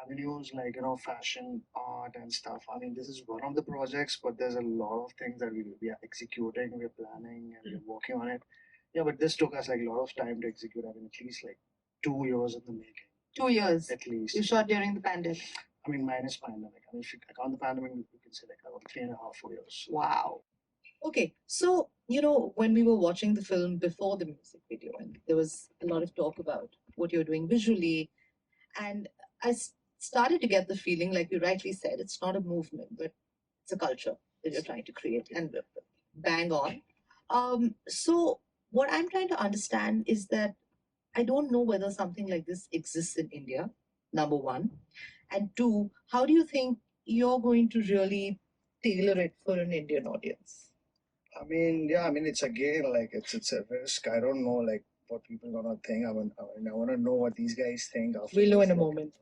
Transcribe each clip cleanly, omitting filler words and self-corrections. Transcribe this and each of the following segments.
avenues like, fashion, art, and stuff. I mean, this is one of the projects, but there's a lot of things that we are executing, we're planning, and we're working on it. Yeah, but this took us like a lot of time to execute. I mean, at least like 2 years in the making. 2 years. At least. You shot during the pandemic. I mean, minus pandemic. I mean, if you count the pandemic, you can say like about 3.5, 4 years. Wow. Okay, so when we were watching the film before the music video, and there was a lot of talk about what you're doing visually, and started to get the feeling, like you rightly said, it's not a movement, but it's a culture that you're trying to create and bang on. So what I'm trying to understand is that I don't know whether something like this exists in India, number one. And two, how do you think you're going to really tailor it for an Indian audience? I mean, yeah, I mean, it's again like it's a risk. I don't know like what people gonna think. I want to know what these guys think after. We'll know in a moment.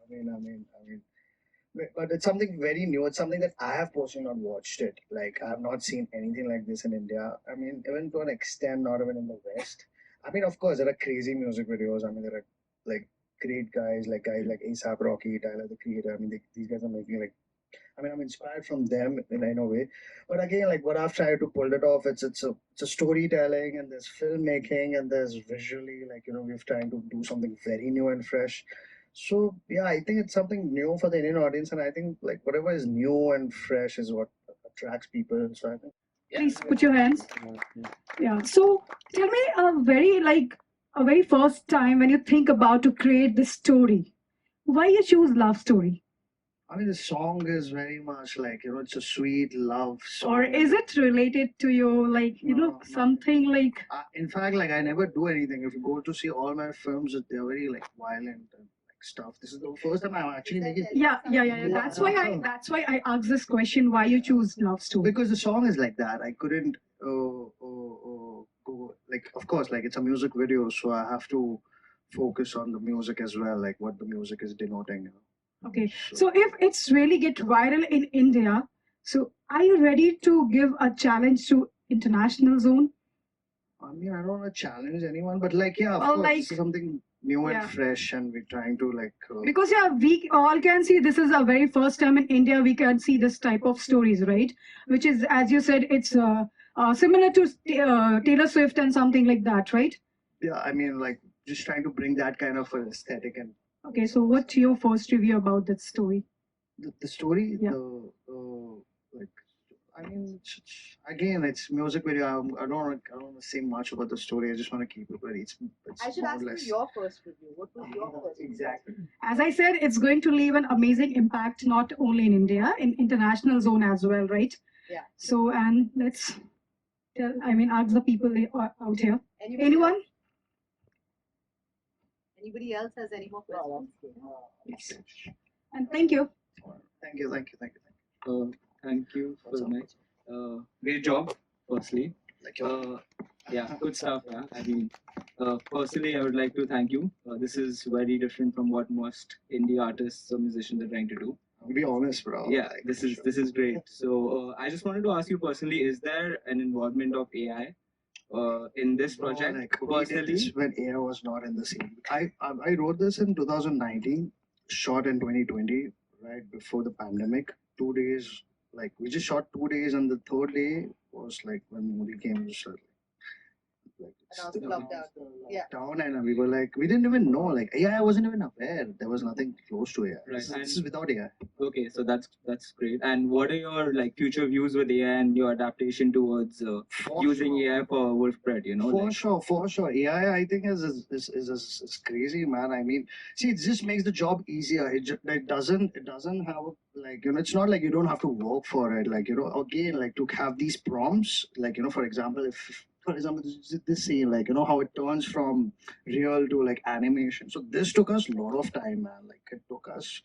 But it's something very new. It's something that I have personally not watched it. Like I have not seen anything like this in India. I mean, even to an extent, not even in the West. I mean, of course, there are crazy music videos. I mean, there are like great guys like ASAP Rocky, Tyler the Creator. I mean, these guys are making like. I mean, I'm inspired from them in a way. But again, like what I've tried to pull it off, it's a storytelling and there's filmmaking and there's visually like we're trying to do something very new and fresh. So yeah, I think it's something new for the Indian audience, and I think like whatever is new and fresh is what attracts people. So I think. Please put your hands. Yeah. So tell me a very first time when you think about to create this story, why you choose love story? I mean, the song is very much like it's a sweet love song. Or is it related to you, like No. something like? In fact, like I never do anything. If you go to see all my films, they're very like violent and like stuff. This is the first time I'm actually making. Yeah. That's why I asked this question. Why you choose love story? Because the song is like that. I couldn't go like. Of course, like it's a music video, so I have to focus on the music as well, like what the music is denoting. Okay, so if it's really get viral in India, so are you ready to give a challenge to international zone? I mean, I don't want to challenge anyone, but like, yeah, of Well, course, like, this is something new yeah. and fresh, and we're trying to like. Because yeah, we all can see this is a very first time in India we can see this type of stories, right? Which is, as you said, it's similar to Taylor Swift and something like that, right? Yeah, I mean, like just trying to bring that kind of aesthetic and. Okay, so what's your first review about that story? The story, Yeah. like, I mean, again, it's music video. I don't want to say much about the story. I just want to keep it very. It's I should more or ask you less. your first review. What was your first review? Exactly. As I said, it's going to leave an amazing impact not only in India, in international zone as well, right? Yeah. So, and let's ask the people out here. Anyone? Anybody else has any more questions? Yes. And thank you. Thank you. Thank you for the night. Great job, firstly. Yeah, good stuff. Yeah. I mean, personally, I would like to thank you. This is very different from what most indie artists or musicians are trying to do. I'll be honest, bro. Yeah, this is great. So I just wanted to ask you personally: is there an involvement of AI in this project? Like, Personally, this when AI was not in the scene. I wrote this in 2019, shot in 2020, right before the pandemic. 2 days, like we just shot 2 days, and the third day was like when Modi came. So, like Announced lockdown. Yeah. down, and we were like, we didn't even know. Like AI, I wasn't even aware. There was nothing close to AI. Right, This is without AI. okay, so that's great. And what are your like future views with AI and your adaptation towards using AI for Wolfbread? For sure. AI, I think is crazy, man. I mean, see, it just makes the job easier. It doesn't have like it's not like you don't have to work for it. Like again, like to have these prompts. Like for example, if for example this scene, like how it turns from real to like animation. So this took us a lot of time, man. Like it took us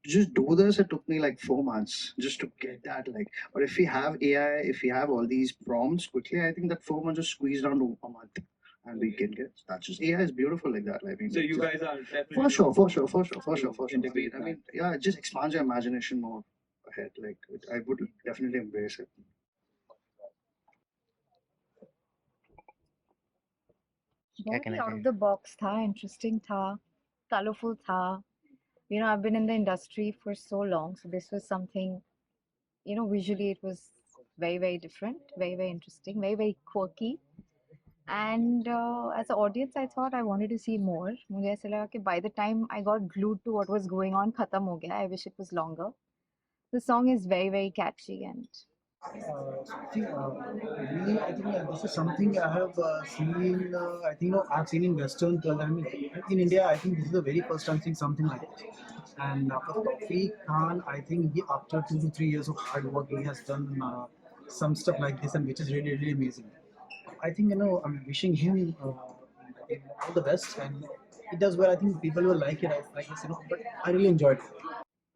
just do this. It took me like 4 months just to get that. Like, but if we have AI, if we have all these prompts quickly, I think that 4 months just squeezed down to a month, and we can get. That's just AI is beautiful like that. I mean, So you guys are definitely for sure. integrate I mean, yeah, it just expands your imagination more ahead. Like, I would definitely embrace it. बहुत ही out of the box था, interesting था, colourful था, I've been in the industry for so long, so this was something, visually it was very, very different, very, very interesting, very, very quirky. And as an audience, I thought I wanted to see more. मुझे ऐसा लगा कि by the time I got glued to what was going on, खत्म हो गया. I wish it was longer. The song is very, very catchy and Really, I think this is something I have seen. I think I've seen in Western culture. I mean, in India, I think this is the very first time seeing something like this. And for Taufiq Khan, I think after 2 to 3 years of hard work, he has done some stuff like this, and which is really, really amazing. I think I'm wishing him all the best, and he does well. I think people will like it. I guess but I really enjoyed it.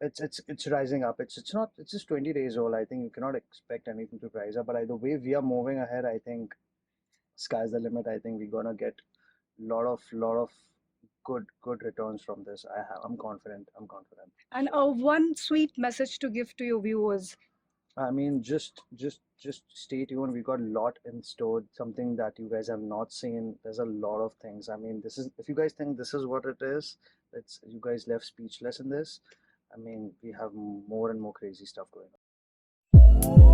It's rising up. It's not. It's just 20 days old. I think you cannot expect anything to rise up. But the way we are moving ahead, I think sky's the limit. I think we're gonna get lot of good returns from this. I'm confident. I'm confident. And one sweet message to give to your viewers. I mean, just stay tuned. We got a lot in store. Something that you guys have not seen. There's a lot of things. I mean, this is if you guys think this is what it is, it's you guys left speechless in this. I mean, we have more and more crazy stuff going on.